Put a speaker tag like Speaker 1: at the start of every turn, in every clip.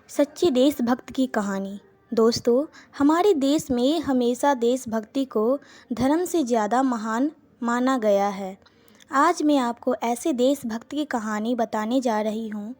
Speaker 1: सच्चे देशभक्त की कहानी। दोस्तों, हमारे देश में हमेशा देशभक्ति को धर्म से ज़्यादा महान माना गया है। आज मैं आपको ऐसे देशभक्त की कहानी बताने जा रही हूँ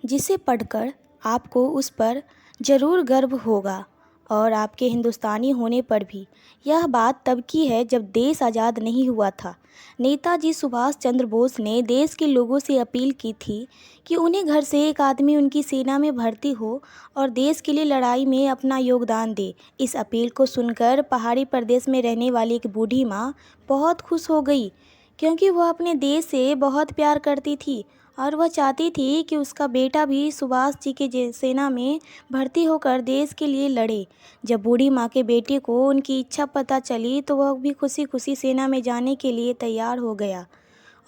Speaker 1: जिसे पढ़कर आपको उस पर ज़रूर गर्व होगा और आपके हिंदुस्तानी होने पर भी। यह बात तब की है जब देश आज़ाद नहीं हुआ था। नेताजी सुभाष चंद्र बोस ने देश के लोगों से अपील की थी कि उन्हें घर से एक आदमी उनकी सेना में भर्ती हो और देश के लिए लड़ाई में अपना योगदान दे। इस अपील को सुनकर पहाड़ी प्रदेश में रहने वाली एक बूढ़ी माँ बहुत खुश हो गई, क्योंकि वह अपने देश से बहुत प्यार करती थी और वह चाहती थी कि उसका बेटा भी सुभाष जी के सेना में भर्ती होकर देश के लिए लड़े। जब बूढ़ी माँ के बेटे को उनकी इच्छा पता चली तो वह भी खुशी खुशी सेना में जाने के लिए तैयार हो गया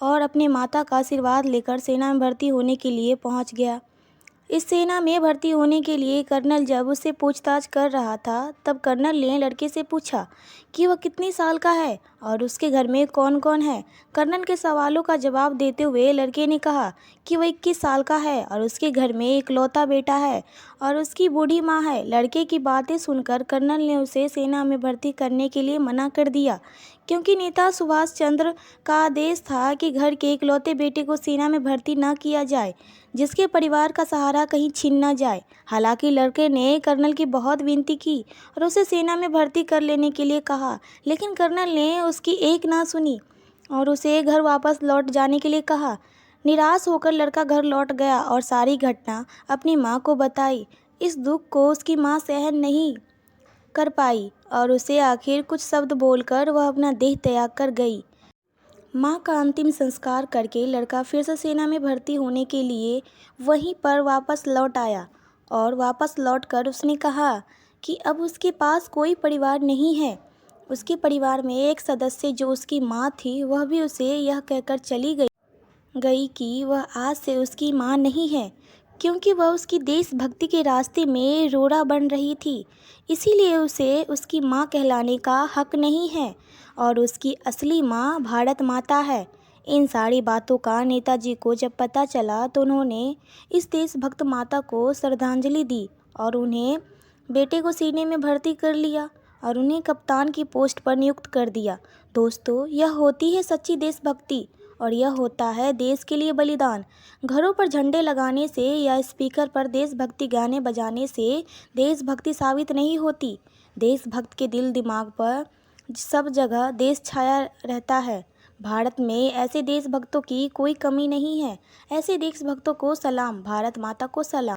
Speaker 1: और अपने माता का आशीर्वाद लेकर सेना में भर्ती होने के लिए पहुंच गया। इस सेना में भर्ती होने के लिए कर्नल जब उससे पूछताछ कर रहा था तब कर्नल ने लड़के से पूछा कि वह कितनी साल का है और उसके घर में कौन कौन है। कर्नल के सवालों का जवाब देते हुए लड़के ने कहा कि वह 21 साल का है और उसके घर में इकलौता बेटा है और उसकी बूढ़ी माँ है। लड़के की बातें सुनकर कर्नल ने उसे सेना में भर्ती करने के लिए मना कर दिया, क्योंकि नेता सुभाष चंद्र का आदेश था कि घर के इकलौते बेटे को सेना में भर्ती न किया जाए, जिसके परिवार का सहारा कहीं छिन न जाए। हालांकि लड़के ने कर्नल की बहुत विनती की और उसे सेना में भर्ती कर लेने के लिए कहा, लेकिन कर्नल ने उसकी एक ना सुनी और उसे घर वापस लौट जाने के लिए कहा। निराश होकर लड़का घर लौट गया और सारी घटना अपनी माँ को बताई। इस दुख को उसकी माँ सहन नहीं कर पाई और उसे आखिर कुछ शब्द बोलकर वह अपना देह त्याग कर गई। माँ का अंतिम संस्कार करके लड़का फिर से सेना में भर्ती होने के लिए वहीं पर वापस लौट आया और वापस लौटकर उसने कहा कि अब उसके पास कोई परिवार नहीं है। उसके परिवार में एक सदस्य जो उसकी माँ थी वह भी उसे यह कहकर चली गई कि वह आज से उसकी माँ नहीं है, क्योंकि वह उसकी देशभक्ति के रास्ते में रोड़ा बन रही थी। इसीलिए उसे उसकी माँ कहलाने का हक नहीं है और उसकी असली माँ भारत माता है। इन सारी बातों का नेताजी को जब पता चला तो उन्होंने इस देशभक्त माता को श्रद्धांजलि दी और उन्हें बेटे को सीने में भर्ती कर लिया और उन्हें कप्तान की पोस्ट पर नियुक्त कर दिया। दोस्तों, यह होती है सच्ची देशभक्ति और यह होता है देश के लिए बलिदान। घरों पर झंडे लगाने से या स्पीकर पर देशभक्ति गाने बजाने से देशभक्ति साबित नहीं होती। देशभक्त के दिल दिमाग पर सब जगह देश छाया रहता है। भारत में ऐसे देशभक्तों की कोई कमी नहीं है। ऐसे देशभक्तों को सलाम, भारत माता को सलाम।